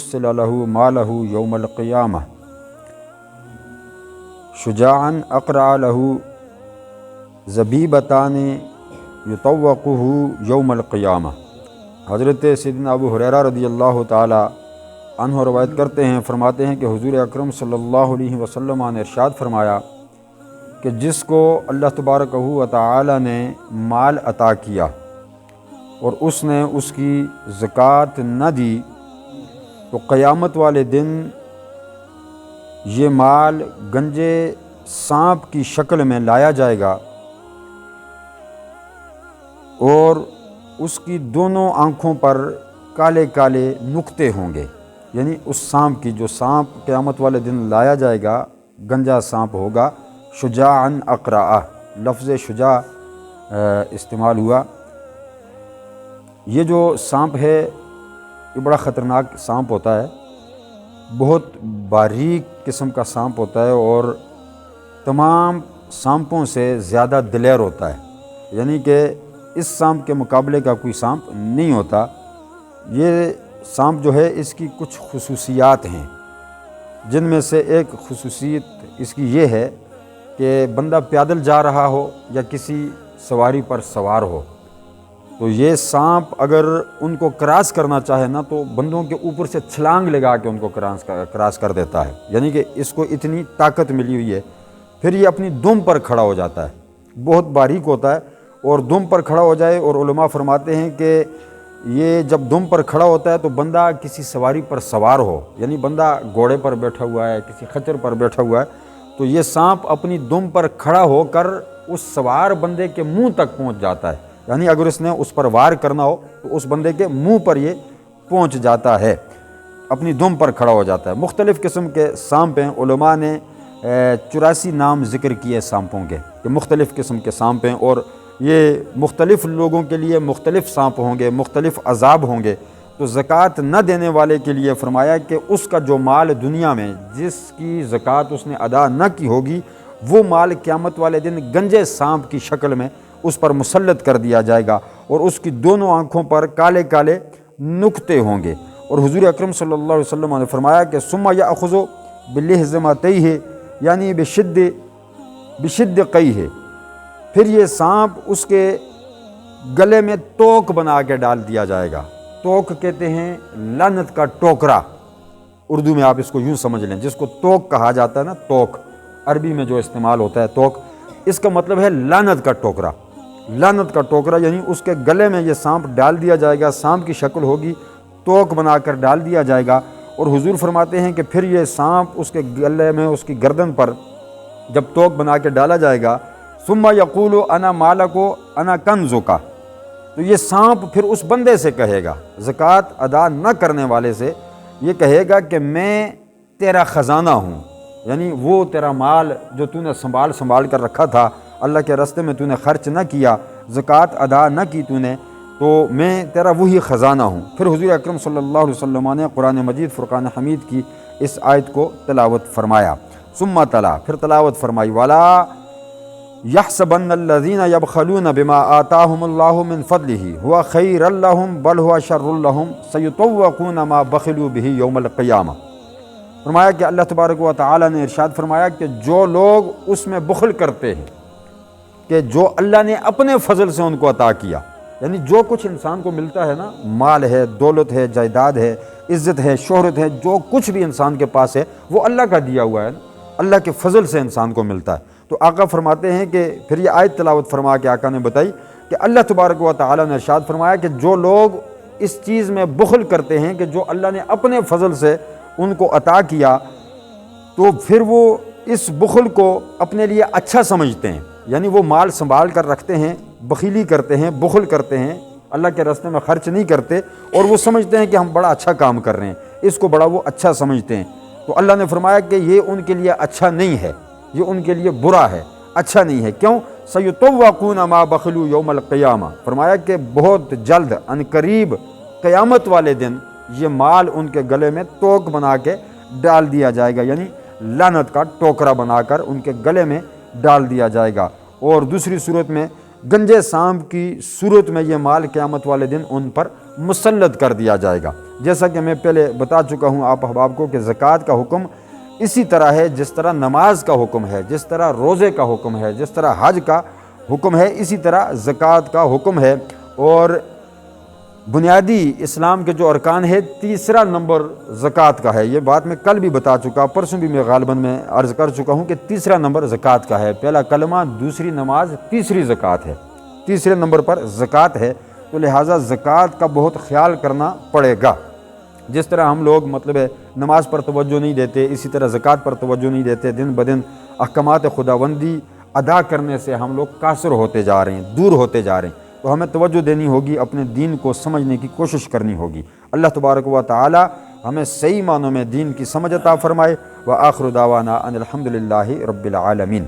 युस्सिल लहू मालहू यौमल क़ियामह शुजाअन अक़रा लहू ज़बीबतान युतव्वक़ुहु यौमल क़ियामह। हज़रत सैयदना अबू हुरैरा रज़ियल्लाहु ताला अन्हु रवायत करते हैं, फरमाते हैं कि हुज़ूर अकरम सल्लल्लाहु अलैहि वसल्लम ने इरशाद फरमाया कि जिसको अल्लाह तबारकहू व तआला ने माल अता किया और उसने उसकी ज़कात न दी तो क़यामत वाले दिन ये माल गंजे सांप की शक्ल में लाया जाएगा और उसकी दोनों आँखों पर काले काले नुक्ते होंगे। यानी उस सांप की, जो सांप क़यामत वाले दिन लाया जाएगा, गंजा सांप होगा। शुजाअन अक़रा, लफ्ज़ शुजा इस्तेमाल हुआ। ये जो सांप है ये बड़ा ख़तरनाक सांप होता है, बहुत बारीक किस्म का सांप होता है और तमाम सांपों से ज़्यादा दिलेर होता है। यानी कि इस सांप के मुकाबले का कोई सांप नहीं होता। ये सांप जो है इसकी कुछ खुसूसियात हैं, जिनमें से एक खुसूसियत इसकी ये है कि बंदा पैदल जा रहा हो या किसी सवारी पर सवार हो तो ये सांप अगर उनको क्रॉस करना चाहे ना तो बंदों के ऊपर से छलांग लगा के उनको क्रॉस कर देता है। यानी कि इसको इतनी ताकत मिली हुई है। फिर ये अपनी दुम पर खड़ा हो जाता है, बहुत बारीक होता है और दुम पर खड़ा हो जाए। और उलमा फरमाते हैं कि ये जब दुम पर खड़ा होता है तो बंदा किसी सवारी पर सवार हो, यानी बंदा घोड़े पर बैठा हुआ है, किसी खच्चर पर बैठा हुआ है, तो ये सांप अपनी दुम पर खड़ा होकर उस सवार बंदे के मुंह तक पहुंच जाता है। यानी अगर इसने उस पर वार करना हो तो उस बंदे के मुंह पर ये पहुंच जाता है, अपनी दुम पर खड़ा हो जाता है। मुख्तलिफ़ किस्म के सांप हैं। उलमा ने 84 नाम ज़िक्र किए सांपों के, कि मुख्तलिफ़ किस्म के सांप हैं और ये मुख्तलिफ़ लोगों के लिए मुख्तलिफ़ सांप होंगे, मुख्तलिफ़ अज़ाब होंगे। तो ज़कात न देने वाले के लिए फ़रमाया कि उसका जो माल दुनिया में जिसकी ज़कात उसने अदा न की होगी, वो माल क़यामत वाले दिन गंजे सांप की शक्ल में उस पर मुसल्लत कर दिया जाएगा और उसकी दोनों आँखों पर काले काले नुक्ते होंगे। और हुज़ूर अकरम सल्लल्लाहु अलैहि वसल्लम ने फरमाया कि सुम्मा याख़ुज़ु बिलिहज़मतैहि, यानी बिशिद्द कई है, फिर ये सांप उसके गले में तोक बना के डाल दिया जाएगा। तोक कहते हैं लानत का टोकरा, उर्दू में आप इसको यूँ समझ लें, जिसको तोक कहा जाता है ना, तोक अरबी में जो इस्तेमाल होता है तोक, इसका मतलब है लानत का टोकरा। लानत का टोकरा यानी उसके गले में ये सांप डाल दिया जाएगा, सांप की शक्ल होगी, तोक बनाकर डाल दिया जाएगा। और हुजूर फरमाते हैं कि फिर ये सांप उसके गले में, उसकी गर्दन पर जब तोक बना के डाला जाएगा, सुम्मा यक़ूलु अना मालको अना कंज़ुका, तो ये सांप फिर उस बंदे से कहेगा, ज़कात अदा न करने वाले से ये कहेगा कि मैं तेरा ख़जाना हूँ। यानी वो तेरा माल जो तूने संभाल कर रखा था, अल्लाह के रास्ते में तूने खर्च न किया, ज़कात अदा न की तूने, तो मैं तेरा वही ख़जाना हूँ। फिर हुज़ूर अकरम सल्लल्लाहु अलैहि वसल्लम ने कुरान मजीद फ़ुरक़ान हमीद की इस आयत को तलावत फरमाया। सुम्मा तला, फिर तलावत फरमाई, वाला यहसबन्नल्लज़ीना यबख़लून बिमा आताहुमुल्लाहु मिन फ़ज़लिही हुवा ख़ैरल लहुम बल हुवा शर्रुल लहुम सयुतव्वक़ून मा बख़िलू बिही यौमल क़ियामह। फरमाया कि अल्लाह तबारक व तआला ने इरशाद फरमाया कि जो लोग उसमें बुख़ल करते हैं, कि जो अल्लाह ने अपने फ़ज़ल से उनको अता किया, यानी जो कुछ इंसान को मिलता है ना, माल है, दौलत है, जायदाद है, इज़्ज़त है, शोहरत है, जो कुछ भी इंसान के पास है वो अल्लाह का दिया हुआ है, अल्लाह के फ़ज़ल से इंसान को मिलता है। तो आका फरमाते हैं कि फिर ये आयत तिलावत फरमा के आका ने बताई कि अल्लाह तबारक व तआला ने इरशाद फरमाया कि जो लोग इस चीज़ में बुख़ल करते हैं कि जो अल्लाह ने अपने फ़ज़ल से उनको अता किया, तो फिर वो इस बुख़ल को अपने लिए अच्छा समझते हैं, यानी वो माल संभाल कर रखते हैं, बखीली करते हैं, बुख़ल करते हैं, अल्लाह के रास्ते में ख़र्च नहीं करते और वो समझते हैं कि हम बड़ा अच्छा काम कर रहे हैं, इसको बड़ा वो अच्छा समझते हैं। तो अल्लाह ने फरमाया कि ये उनके लिए अच्छा नहीं है, ये उनके लिए बुरा है, अच्छा नहीं है। क्यों? सयुतव्वक़ून मा बख़लू यौमल क़ियामह, फरमाया कि बहुत जल्द अनकरीब क़यामत वाले दिन ये माल उनके गले में तोक बना के डाल दिया जाएगा, यानी लानत का टोकरा बनाकर उनके गले में डाल दिया जाएगा। और दूसरी सूरत में گنجے سانپ کی صورت میں یہ مال قیامت والے دن ان پر مسلط کر دیا جائے گا۔ جیسا کہ میں پہلے بتا چکا ہوں آپ احباب کو کہ زکوٰۃ کا حکم اسی طرح ہے جس طرح نماز کا حکم ہے، جس طرح روزے کا حکم ہے، جس طرح حج کا حکم ہے، اسی طرح زکوٰۃ کا حکم ہے۔ اور بنیادی اسلام کے جو ارکان ہے، تیسرا نمبر زکوٰۃ کا ہے۔ یہ بات میں کل بھی بتا چکا، پرسوں بھی میں غالباً میں عرض کر چکا ہوں کہ تیسرا نمبر زکوٰۃ کا ہے۔ پہلا کلمہ، دوسری نماز، تیسری زکوٰۃ ہے، تیسرے نمبر پر زکوٰۃ ہے۔ تو لہٰذا زکوٰۃ کا بہت خیال کرنا پڑے گا۔ جس طرح ہم لوگ نماز پر توجہ نہیں دیتے، اسی طرح زکوٰۃ پر توجہ نہیں دیتے، دن بدن احکامات خداوندی ادا کرنے سے ہم لوگ قاصر ہوتے جا رہے ہیں، دور ہوتے جا رہے ہیں۔ تو ہمیں توجہ دینی ہوگی، اپنے دین کو سمجھنے کی کوشش کرنی ہوگی۔ اللہ تبارک و تعالی ہمیں صحیح معنوں میں دین کی سمجھ عطا فرمائے۔ وآخر دعوانا ان الحمد للہ رب العالمین۔